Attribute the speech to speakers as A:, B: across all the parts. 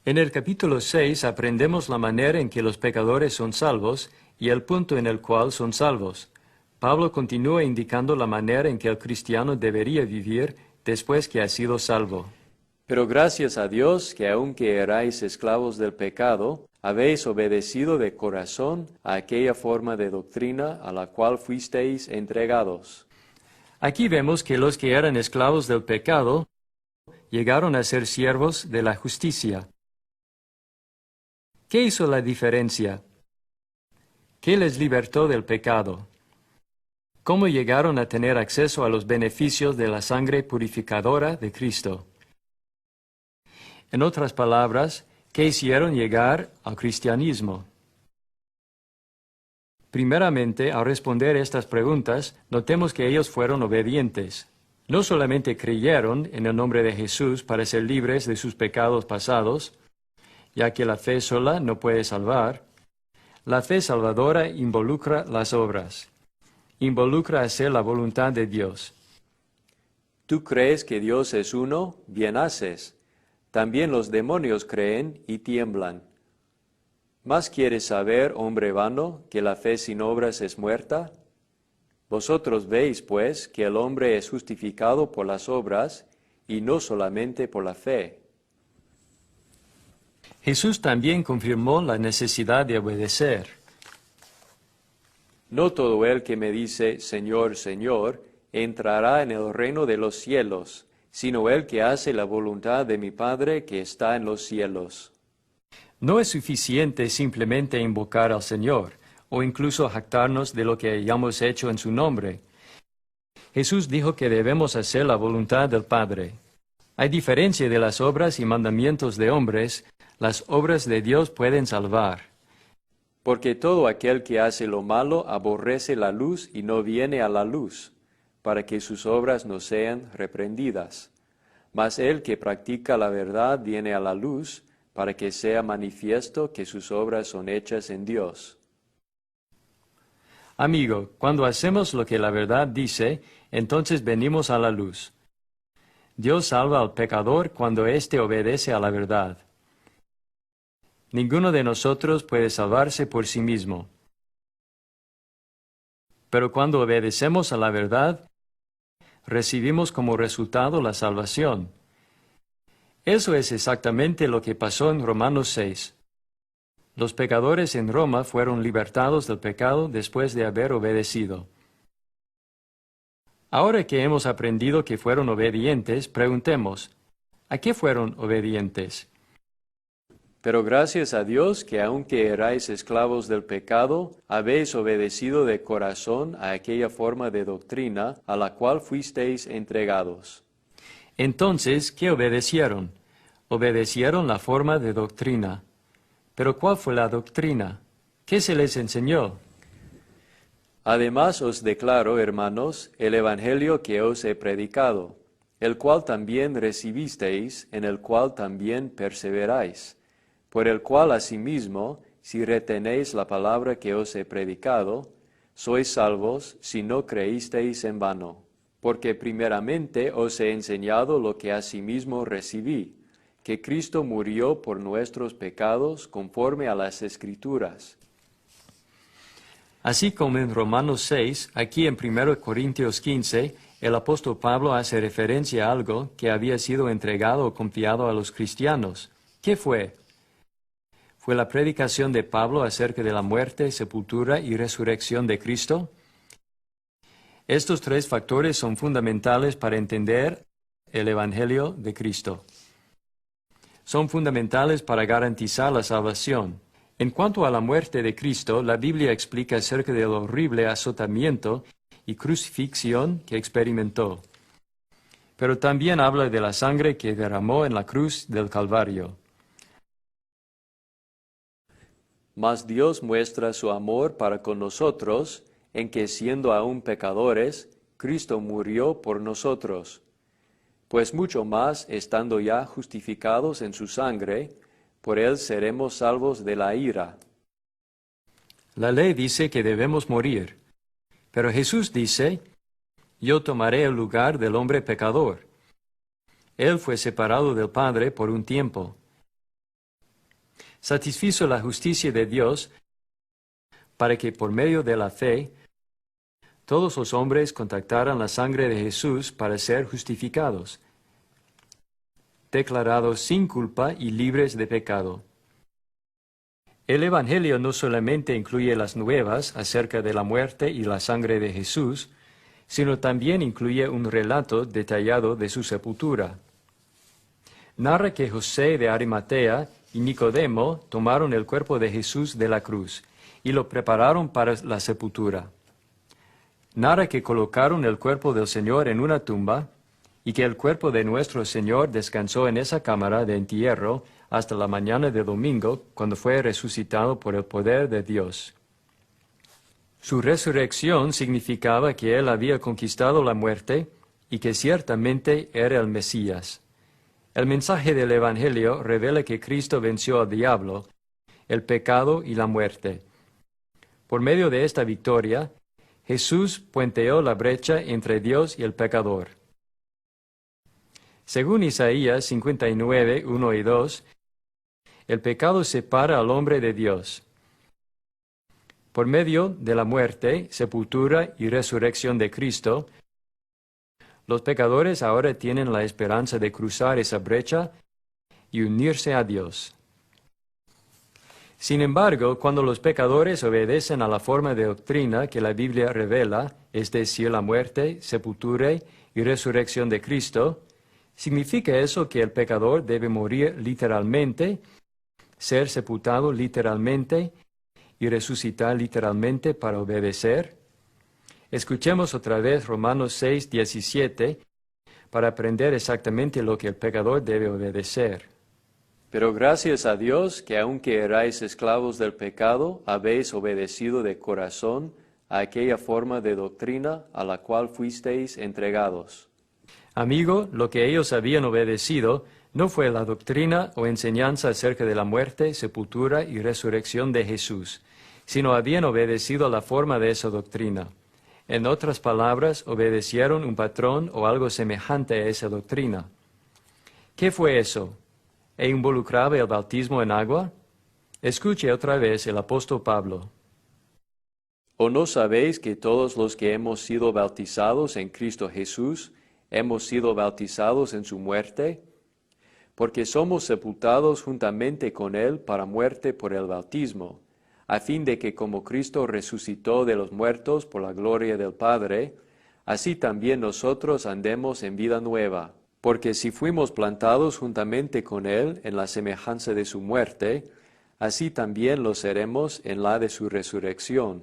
A: En el capítulo 6 aprendemos la manera en que los pecadores son salvos y el punto en el cual son salvos. Pablo continúa indicando la manera en que el cristiano debería vivir después que ha sido salvo.
B: Pero gracias a Dios que aunque erais esclavos del pecado, habéis obedecido de corazón a aquella forma de doctrina a la cual fuisteis entregados.
A: Aquí vemos que los que eran esclavos del pecado llegaron a ser siervos de la justicia. ¿Qué hizo la diferencia? ¿Qué les libertó del pecado? ¿Cómo llegaron a tener acceso a los beneficios de la sangre purificadora de Cristo? En otras palabras, ¿qué hicieron llegar al cristianismo? Primeramente, al responder estas preguntas, notemos que ellos fueron obedientes. No solamente creyeron en el nombre de Jesús para ser libres de sus pecados pasados, ya que la fe sola no puede salvar. La fe salvadora involucra las obras. Involucra hacer la voluntad de Dios.
B: ¿Tú crees que Dios es uno? Bien haces. También los demonios creen y tiemblan. ¿Más quieres saber, hombre vano, que la fe sin obras es muerta? Vosotros veis, pues, que el hombre es justificado por las obras, y no solamente por la fe.
A: Jesús también confirmó la necesidad de obedecer.
B: No todo el que me dice, Señor, Señor, entrará en el reino de los cielos, sino el que hace la voluntad de mi Padre que está en los cielos.
A: No es suficiente simplemente invocar al Señor, o incluso jactarnos de lo que hayamos hecho en su nombre. Jesús dijo que debemos hacer la voluntad del Padre. A diferencia de las obras y mandamientos de hombres, las obras de Dios pueden salvar.
B: Porque todo aquel que hace lo malo aborrece la luz y no viene a la luz, para que sus obras no sean reprendidas. Mas el que practica la verdad viene a la luz, para que sea manifiesto que sus obras son hechas en Dios.
A: Amigo, cuando hacemos lo que la verdad dice, entonces venimos a la luz. Dios salva al pecador cuando éste obedece a la verdad. Ninguno de nosotros puede salvarse por sí mismo. Pero cuando obedecemos a la verdad, recibimos como resultado la salvación. Eso es exactamente lo que pasó en Romanos 6. Los pecadores en Roma fueron libertados del pecado después de haber obedecido. Ahora que hemos aprendido que fueron obedientes, preguntemos, ¿a qué fueron obedientes?
B: Pero gracias a Dios que aunque erais esclavos del pecado, habéis obedecido de corazón a aquella forma de doctrina a la cual fuisteis entregados.
A: Entonces, ¿qué obedecieron? Obedecieron la forma de doctrina. ¿Pero cuál fue la doctrina? ¿Qué se les enseñó?
B: Además os declaro, hermanos, el evangelio que os he predicado, el cual también recibisteis, en el cual también perseveráis, por el cual asimismo, si retenéis la palabra que os he predicado, sois salvos si no creísteis en vano. Porque primeramente os he enseñado lo que asimismo recibí, que Cristo murió por nuestros pecados conforme a las Escrituras.
A: Así como en Romanos 6, aquí en 1 Corintios 15, el apóstol Pablo hace referencia a algo que había sido entregado o confiado a los cristianos. ¿Qué fue? ¿Fue la predicación de Pablo acerca de la muerte, sepultura y resurrección de Cristo? Estos tres factores son fundamentales para entender el Evangelio de Cristo. Son fundamentales para garantizar la salvación. En cuanto a la muerte de Cristo, la Biblia explica acerca del horrible azotamiento y crucifixión que experimentó. Pero también habla de la sangre que derramó en la cruz del Calvario.
B: Mas Dios muestra su amor para con nosotros, en que siendo aún pecadores, Cristo murió por nosotros. Pues mucho más, estando ya justificados en su sangre, por él seremos salvos de la ira.
A: La ley dice que debemos morir, pero Jesús dice, yo tomaré el lugar del hombre pecador. Él fue separado del Padre por un tiempo. satisfizo la justicia de Dios para que por medio de la fe todos los hombres contactaran la sangre de Jesús para ser justificados, declarados sin culpa y libres de pecado. El Evangelio no solamente incluye las nuevas acerca de la muerte y la sangre de Jesús, sino también incluye un relato detallado de su sepultura. Narra que José de Arimatea y Nicodemo tomaron el cuerpo de Jesús de la cruz y lo prepararon para la sepultura. Narra que colocaron el cuerpo del Señor en una tumba y que el cuerpo de nuestro Señor descansó en esa cámara de entierro hasta la mañana de domingo, cuando fue resucitado por el poder de Dios. Su resurrección significaba que Él había conquistado la muerte y que ciertamente era el Mesías. El mensaje del Evangelio revela que Cristo venció al diablo, el pecado y la muerte. Por medio de esta victoria, Jesús puenteó la brecha entre Dios y el pecador. Según Isaías 59, 1 y 2, el pecado separa al hombre de Dios. Por medio de la muerte, sepultura y resurrección de Cristo, los pecadores ahora tienen la esperanza de cruzar esa brecha y unirse a Dios. Sin embargo, cuando los pecadores obedecen a la forma de doctrina que la Biblia revela, es decir, la muerte, sepultura y resurrección de Cristo, ¿significa eso que el pecador debe morir literalmente, ser sepultado literalmente y resucitar literalmente para obedecer? Escuchemos otra vez Romanos 6, 17 para aprender exactamente lo que el pecador debe obedecer.
B: Pero gracias a Dios que aunque erais esclavos del pecado, habéis obedecido de corazón a aquella forma de doctrina a la cual fuisteis entregados.
A: Amigo, lo que ellos habían obedecido no fue la doctrina o enseñanza acerca de la muerte, sepultura y resurrección de Jesús, sino habían obedecido a la forma de esa doctrina. En otras palabras, obedecieron un patrón o algo semejante a esa doctrina. ¿Qué fue eso? ¿E involucraba el bautismo en agua? Escuche otra vez el apóstol Pablo.
B: ¿O no sabéis que todos los que hemos sido bautizados en Cristo Jesús, hemos sido bautizados en su muerte? Porque somos sepultados juntamente con Él para muerte por el bautismo, a fin de que como Cristo resucitó de los muertos por la gloria del Padre, así también nosotros andemos en vida nueva. Porque si fuimos plantados juntamente con Él en la semejanza de su muerte, así también lo seremos en la de su resurrección.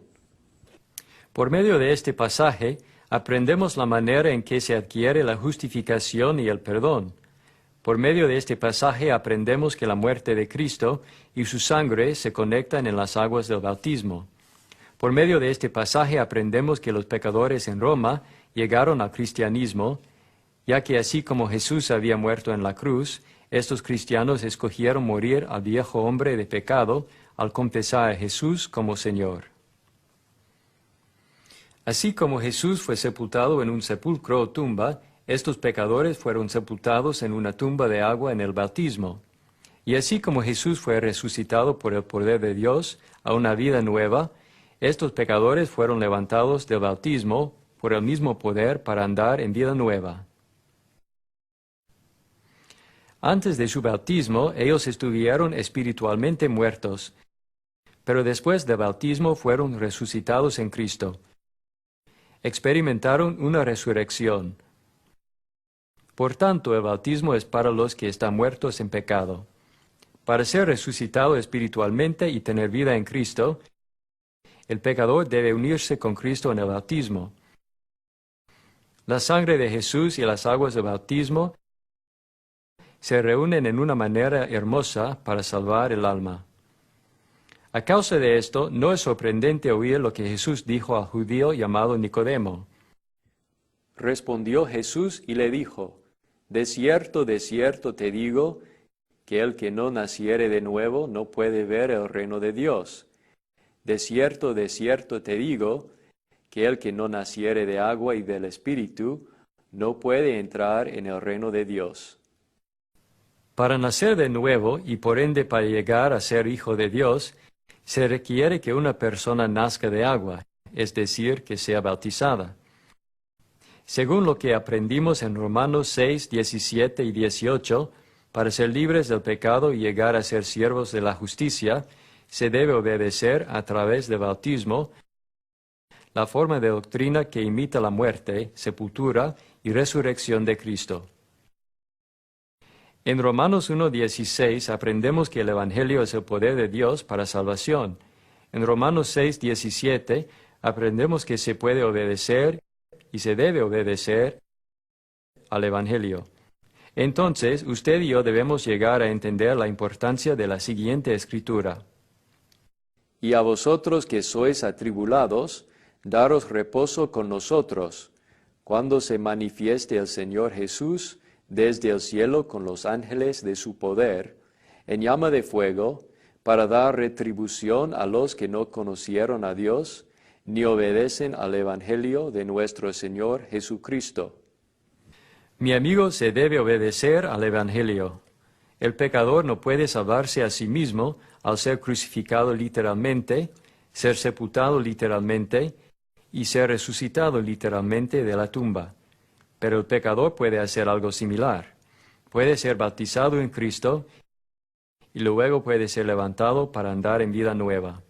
A: Por medio de este pasaje, aprendemos la manera en que se adquiere la justificación y el perdón. Por medio de este pasaje aprendemos que la muerte de Cristo y su sangre se conectan en las aguas del bautismo. Por medio de este pasaje aprendemos que los pecadores en Roma llegaron al cristianismo, ya que así como Jesús había muerto en la cruz, estos cristianos escogieron morir al viejo hombre de pecado al confesar a Jesús como Señor. Así como Jesús fue sepultado en un sepulcro o tumba, estos pecadores fueron sepultados en una tumba de agua en el bautismo. Y así como Jesús fue resucitado por el poder de Dios a una vida nueva, estos pecadores fueron levantados del bautismo por el mismo poder para andar en vida nueva. Antes de su bautismo, ellos estuvieron espiritualmente muertos, pero después del bautismo fueron resucitados en Cristo. Experimentaron una resurrección. Por tanto, el bautismo es para los que están muertos en pecado. Para ser resucitado espiritualmente y tener vida en Cristo, el pecador debe unirse con Cristo en el bautismo. La sangre de Jesús y las aguas del bautismo se reúnen en una manera hermosa para salvar el alma. A causa de esto, no es sorprendente oír lo que Jesús dijo al judío llamado Nicodemo.
B: Respondió Jesús y le dijo: de cierto te digo, que el que no naciere de nuevo no puede ver el reino de Dios. De cierto te digo, que el que no naciere de agua y del Espíritu no puede entrar en el reino de Dios.
A: Para nacer de nuevo y por ende para llegar a ser hijo de Dios, se requiere que una persona nazca de agua, es decir, que sea bautizada. Según lo que aprendimos en Romanos 6, 17 y 18, para ser libres del pecado y llegar a ser siervos de la justicia, se debe obedecer a través del bautismo la forma de doctrina que imita la muerte, sepultura y resurrección de Cristo. En Romanos 1:16 aprendemos que el Evangelio es el poder de Dios para salvación. En Romanos 6:17 aprendemos que se puede obedecer y se debe obedecer al Evangelio. Entonces, usted y yo debemos llegar a entender la importancia de la siguiente escritura.
B: Y a vosotros que sois atribulados, daros reposo con nosotros, cuando se manifieste el Señor Jesús desde el cielo con los ángeles de su poder, en llama de fuego, para dar retribución a los que no conocieron a Dios, ni obedecen al Evangelio de nuestro Señor Jesucristo.
A: Mi amigo, se debe obedecer al Evangelio. El pecador no puede salvarse a sí mismo al ser crucificado literalmente, ser sepultado literalmente y ser resucitado literalmente de la tumba. Pero el pecador puede hacer algo similar. Puede ser bautizado en Cristo y luego puede ser levantado para andar en vida nueva.